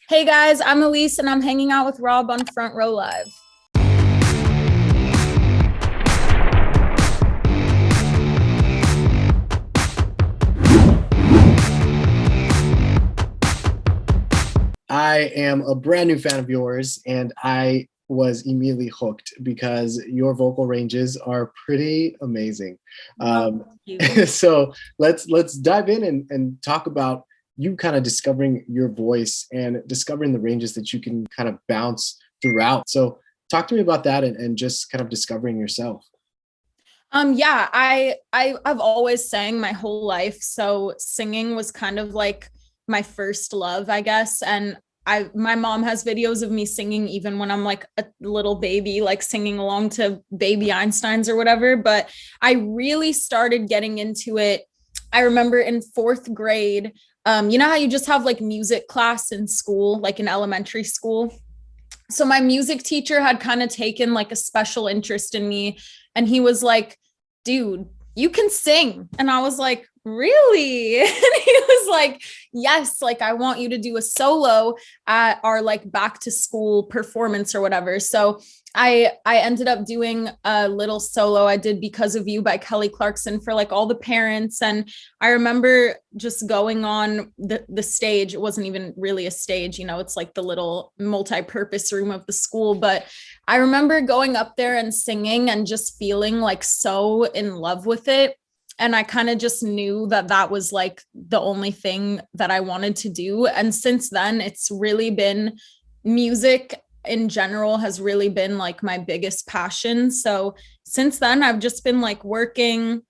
Hey guys, I'm Ellise and I'm hanging out with Rob on Front Row Live. I am a brand new fan of yours, and I was immediately hooked because your vocal ranges are pretty amazing. Oh, Um, thank you. so let's dive in and talk about you kind of discovering your voice and discovering the ranges that you can kind of bounce throughout. So talk to me about that and just kind of discovering yourself. Yeah, I've always sang my whole life, so singing was kind of like my first love, I guess. And my mom has videos of me singing even when I'm like a little baby, like singing along to Baby Einsteins or whatever. But I really started getting into it. I remember in fourth grade, you know how you just have like music class in school, like in elementary school. So my music teacher had kind of taken like a special interest in me, and he was like, dude, you can sing. And I was like, really? And he was like, yes, like I want you to do a solo at our like back to school performance or whatever. So I ended up doing a little solo I did Because of You by Kelly Clarkson for like all the parents. And I remember just going on the stage. It wasn't even really a stage, you know, it's like the little multi-purpose room of the school. But I remember going up there and singing and just feeling like so in love with it. And I kind of just knew that that was like the only thing that I wanted to do. And since then, it's really been music in general has really been like my biggest passion. So since then, I've just been like working.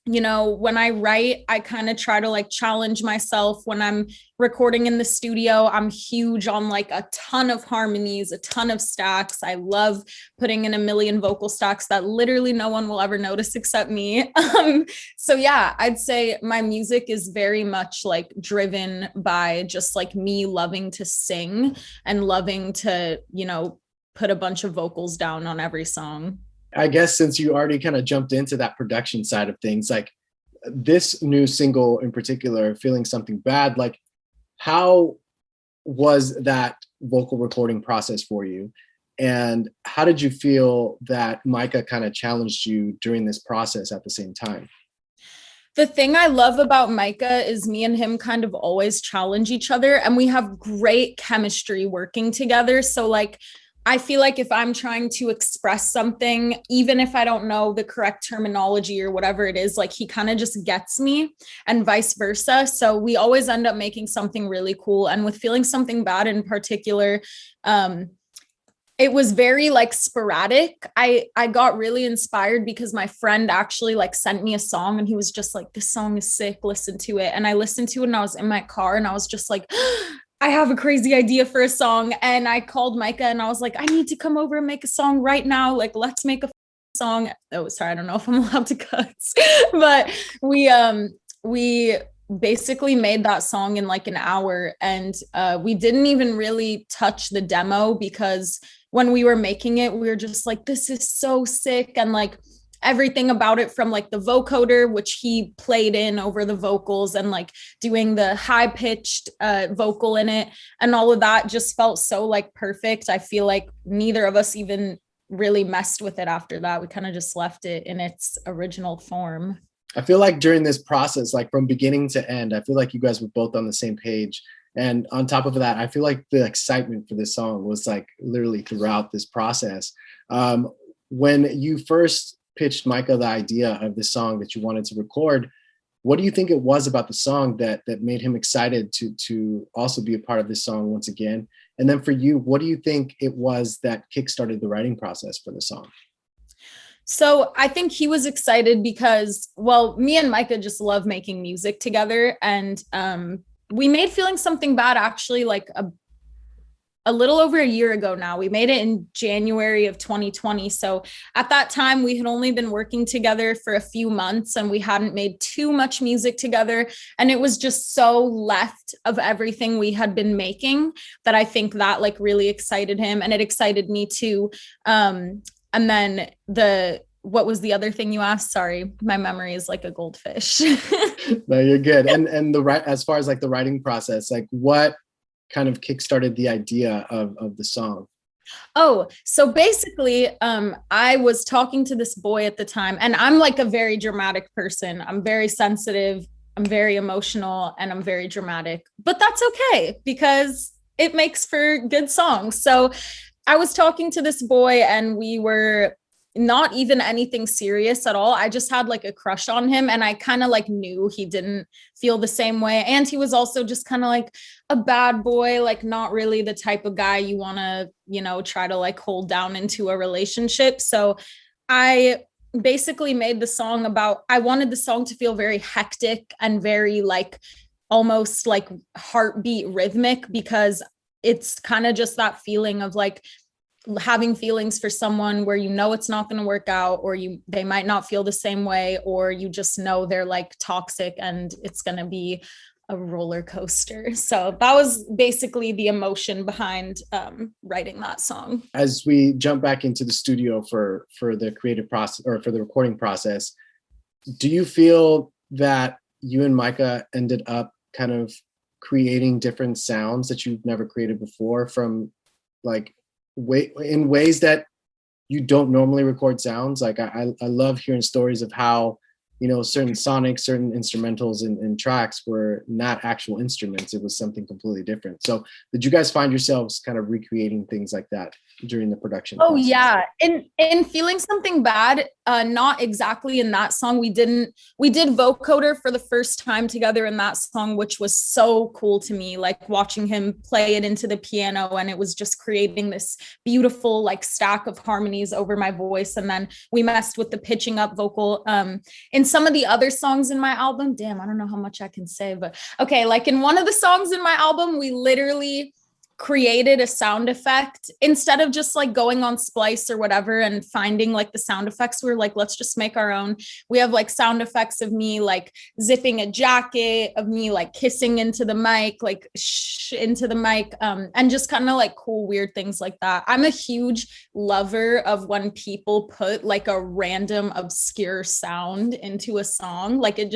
You know, when I write, I kind of try to like challenge myself. When I'm recording in the studio, I'm huge on like a ton of harmonies, a ton of stacks. I love putting in a million vocal stacks that literally no one will ever notice except me. So yeah, I'd say my music is very much like driven by just like me loving to sing and loving to, you know, put a bunch of vocals down on every song. I guess since you already kind of jumped into that production side of things, like this new single in particular, Feeling Something Bad, like how was that vocal recording process for you? And how did you feel that Micah kind of challenged you during this process at the same time? The thing I love about Micah is me and him kind of always challenge each other, and we have great chemistry working together. So, like, I feel like if I'm trying to express something, even if I don't know the correct terminology or whatever it is, like he kind of just gets me and vice versa. So we always end up making something really cool. And with Feeling Something Bad in particular, um, it was very like sporadic. I got really inspired because my friend actually like sent me a song and he was just like, this song is sick, listen to it. And I listened to it and I was in my car and I was just like, I have a crazy idea for a song. And I called Micah and I was like, I need to come over and make a song right now, like let's make a song. Oh, sorry, I don't know if I'm allowed to cuss. But we basically made that song in like an hour. And we didn't even really touch the demo because when we were making it, we were just like, this is so sick. And like everything about it, from like the vocoder, which he played in over the vocals, and like doing the high pitched vocal in it, and all of that just felt so like perfect. I feel like neither of us even really messed with it after that. We kind of just left it in its original form. I feel like during this process, like from beginning to end, I feel like you guys were both on the same page. And on top of that, I feel like the excitement for this song was like literally throughout this process. When you first pitched Micah the idea of this song that you wanted to record, what do you think it was about the song that made him excited to also be a part of this song once again? And then for you, what do you think it was that kickstarted the writing process for the song? So I think he was excited because, well, me and Micah just love making music together. And we made Feeling Something Bad actually like a little over a year ago now. We made it in January of 2020. So at that time, we had only been working together for a few months and we hadn't made too much music together. And it was just so left of everything we had been making that I think that like really excited him, and it excited me too. And then what was the other thing you asked? Sorry, my memory is like a goldfish. No, you're good. And the right, as far as like the writing process, like what kind of kickstarted the idea of the song? Oh, so basically, I was talking to this boy at the time, and I'm like a very dramatic person. I'm very sensitive, I'm very emotional, and I'm very dramatic, but that's okay because it makes for good songs. So I was talking to this boy, and we were not even anything serious at all. I just had like a crush on him, and I kind of like knew he didn't feel the same way. And he was also just kind of like a bad boy, like not really the type of guy you want to, try to like hold down into a relationship. So I basically made the song about, I wanted the song to feel very hectic and very like almost like heartbeat rhythmic, because it's kind of just that feeling of like having feelings for someone where it's not going to work out, or they might not feel the same way, or you just know they're like toxic and it's going to be a roller coaster. So that was basically the emotion behind writing that song. As we jump back into the studio for the creative process, or for the recording process, do you feel that you and Micah ended up kind of creating different sounds that you've never created before, from like in ways that you don't normally record sounds? Like I love hearing stories of how, certain sonics, certain instrumentals and tracks were not actual instruments. It was something completely different. So did you guys find yourselves kind of recreating things like that during the production process? Yeah. In Feeling Something Bad, not exactly in that song. We did vocoder for the first time together in that song, which was so cool to me, like watching him play it into the piano, and it was just creating this beautiful like stack of harmonies over my voice. And then we messed with the pitching up vocal. In some of the other songs in my album, damn, I don't know how much I can say, but okay, like in one of the songs in my album, we literally created a sound effect instead of just like going on Splice or whatever and finding like the sound effects. We're like, let's just make our own. We have like sound effects of me like zipping a jacket, of me like kissing into the mic, like into the mic, and just kind of like cool weird things like that. I'm a huge lover of when people put like a random obscure sound into a song. Like it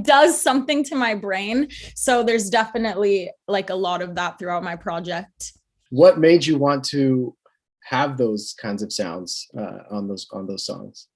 does something to my brain. So there's definitely like a lot of that throughout my project. What made you want to have those kinds of sounds on those songs?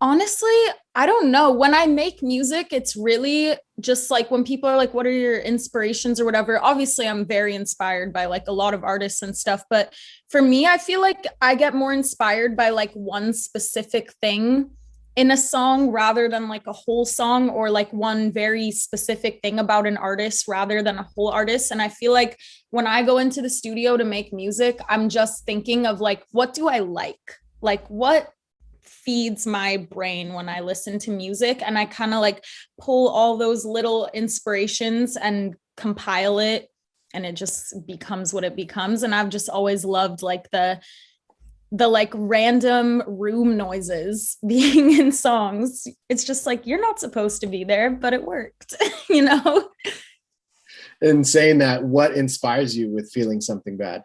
Honestly, I don't know. When I make music, it's really just like when people are like, what are your inspirations or whatever? Obviously, I'm very inspired by like a lot of artists and stuff. But for me, I feel like I get more inspired by like one specific thing in a song rather than like a whole song, or like one very specific thing about an artist rather than a whole artist. And I feel like when I go into the studio to make music, I'm just thinking of like, what do I like? Like what feeds my brain when I listen to music? And I kind of like pull all those little inspirations and compile it, and it just becomes what it becomes. And I've just always loved like the like random room noises being in songs. It's just like, you're not supposed to be there, but it worked, In saying that, what inspires you with Feeling Something Bad?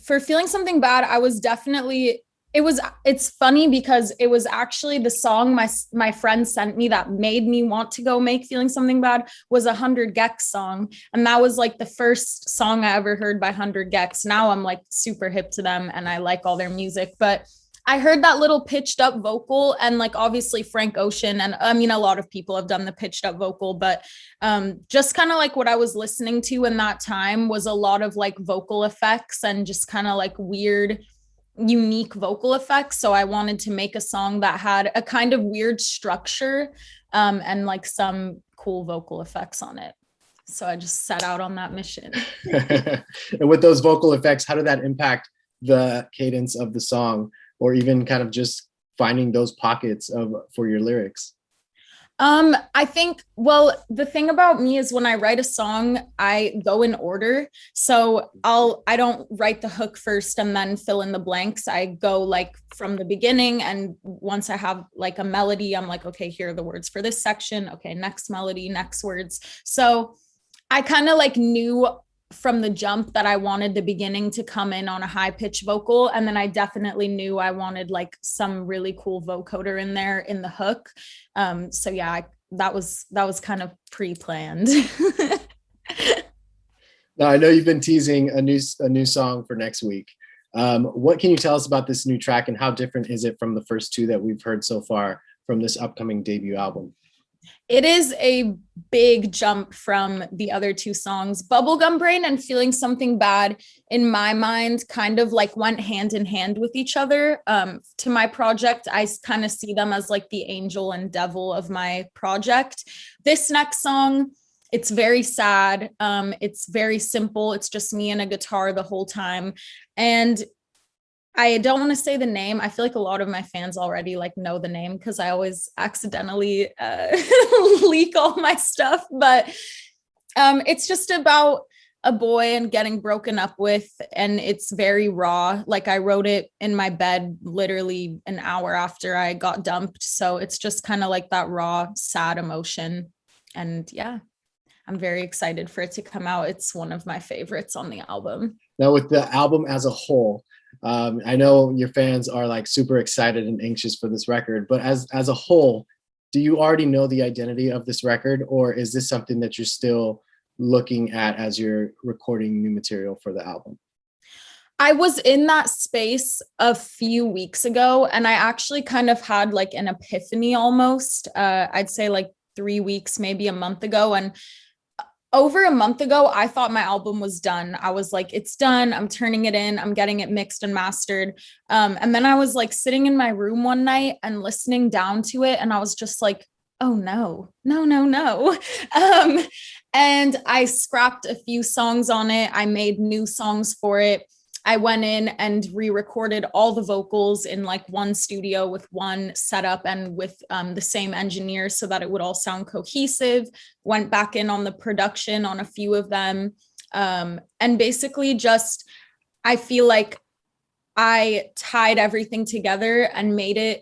For Feeling Something Bad, I was definitely, it's funny because it was actually the song my friend sent me that made me want to go make Feeling Something Bad was a 100 Gex song. And that was like the first song I ever heard by 100 Gex. Now I'm like super hip to them and I like all their music, but I heard that little pitched up vocal, and like obviously Frank Ocean, and I mean a lot of people have done the pitched up vocal, but just kind of like what I was listening to in that time was a lot of like vocal effects and just kind of like weird unique vocal effects. So I wanted to make a song that had a kind of weird structure and like some cool vocal effects on it. So I just set out on that mission. And with those vocal effects, how did that impact the cadence of the song, or even kind of just finding those pockets for your lyrics? I think, well, the thing about me is when I write a song, I go in order. So I don't write the hook first and then fill in the blanks. I go like from the beginning. And once I have like a melody, I'm like, okay, here are the words for this section. Okay, next melody, next words. So I kind of like knew from the jump that I wanted the beginning to come in on a high pitch vocal. And then I definitely knew I wanted like some really cool vocoder in there in the hook. So yeah, that was kind of pre-planned. Now, I know you've been teasing a new song for next week. What can you tell us about this new track, and how different is it from the first two that we've heard so far from this upcoming debut album? It is a big jump from the other two songs. Bubblegum Brain and Feeling Something Bad, in my mind, kind of like went hand in hand with each other. To my project, I kind of see them as like the angel and devil of my project. This next song, it's very sad. It's very simple. It's just me and a guitar the whole time. And I don't want to say the name. I feel like a lot of my fans already like know the name because I always accidentally leak all my stuff. But it's just about a boy and getting broken up with, and it's very raw. Like I wrote it in my bed literally an hour after I got dumped. So it's just kind of like that raw, sad emotion. And yeah, I'm very excited for it to come out. It's one of my favorites on the album. Now, with the album as a whole, I know your fans are like super excited and anxious for this record, but as a whole, do you already know the identity of this record, or is this something that you're still looking at as you're recording new material for the album? I was in that space a few weeks ago, and I actually kind of had like an epiphany almost. I'd say like 3 weeks, maybe a month ago. And over a month ago, I thought my album was done. I was like, it's done. I'm turning it in. I'm getting it mixed and mastered. And then I was like sitting in my room one night and listening down to it. And I was just like, oh no. And I scrapped a few songs on it. I made new songs for it. I went in and re-recorded all the vocals in like one studio with one setup and with the same engineer so that it would all sound cohesive. Went back in on the production on a few of them. And basically just, I feel like I tied everything together and made it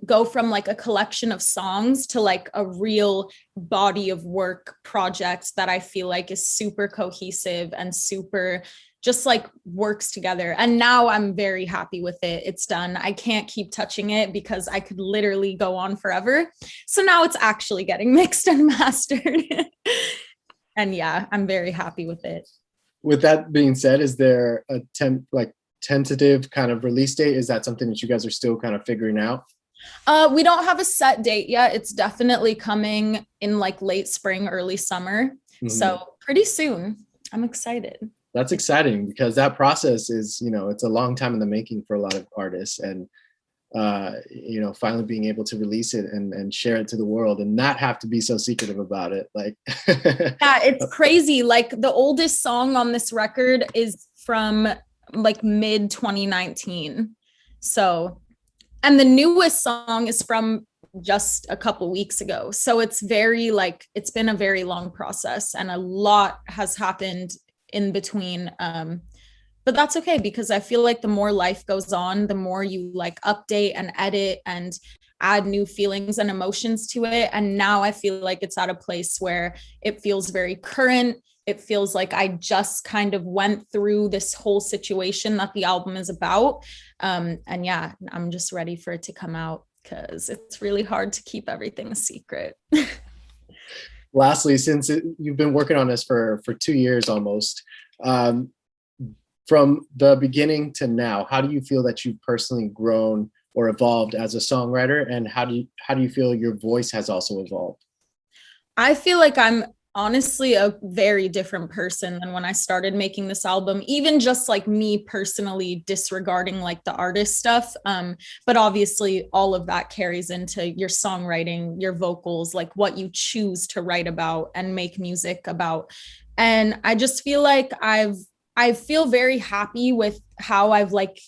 go from like a collection of songs to like a real body of work project that I feel like is super cohesive and super just like works together. And now I'm very happy with it. It's done. I can't keep touching it because I could literally go on forever. So now it's actually getting mixed and mastered. And yeah, I'm very happy with it. With that being said, is there a tentative kind of release date? Is that something that you guys are still kind of figuring out? We don't have a set date yet. It's definitely coming in like late spring, early summer. Mm-hmm. So pretty soon. I'm excited. That's exciting because that process is, it's a long time in the making for a lot of artists, and finally being able to release it and share it to the world and not have to be so secretive about it. Like, yeah, it's crazy. Like the oldest song on this record is from like mid 2019. So, and the newest song is from just a couple weeks ago. So it's very like, it's been a very long process and a lot has happened in between. But that's okay because I feel like the more life goes on, the more you like update and edit and add new feelings and emotions to it. And now I feel like it's at a place where it feels very current. It feels like I just kind of went through this whole situation that the album is about. And yeah, I'm just ready for it to come out because it's really hard to keep everything a secret. Lastly, since you've been working on this for 2 years almost, from the beginning to now, how do you feel that you've personally grown or evolved as a songwriter, and how do you feel your voice has also evolved? I feel like I'm honestly a very different person than when I started making this album, even just like me personally disregarding like the artist stuff. But obviously all of that carries into your songwriting, your vocals, like what you choose to write about and make music about. And I just feel like I feel very happy with how I've like,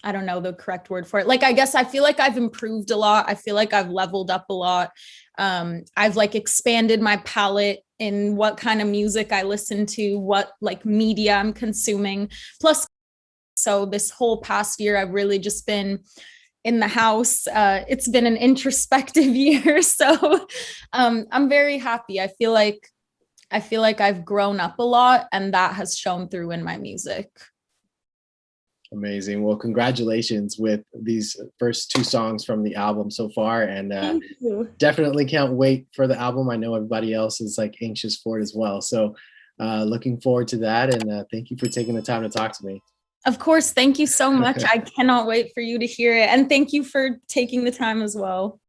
I don't know the correct word for it. Like, I guess I feel like I've improved a lot. I feel like I've leveled up a lot. I've like expanded my palette in what kind of music I listen to, what like media I'm consuming. Plus, so this whole past year, I've really just been in the house. It's been an introspective year. So I'm very happy. I feel like I've grown up a lot, and that has shown through in my music. Amazing. Well, congratulations with these first two songs from the album so far, and Thank you. definitely can't wait for the album. I know everybody else is like anxious for it as well. So looking forward to that, and thank you for taking the time to talk to me. Of course. Thank you so much. I cannot wait for you to hear it. And thank you for taking the time as well.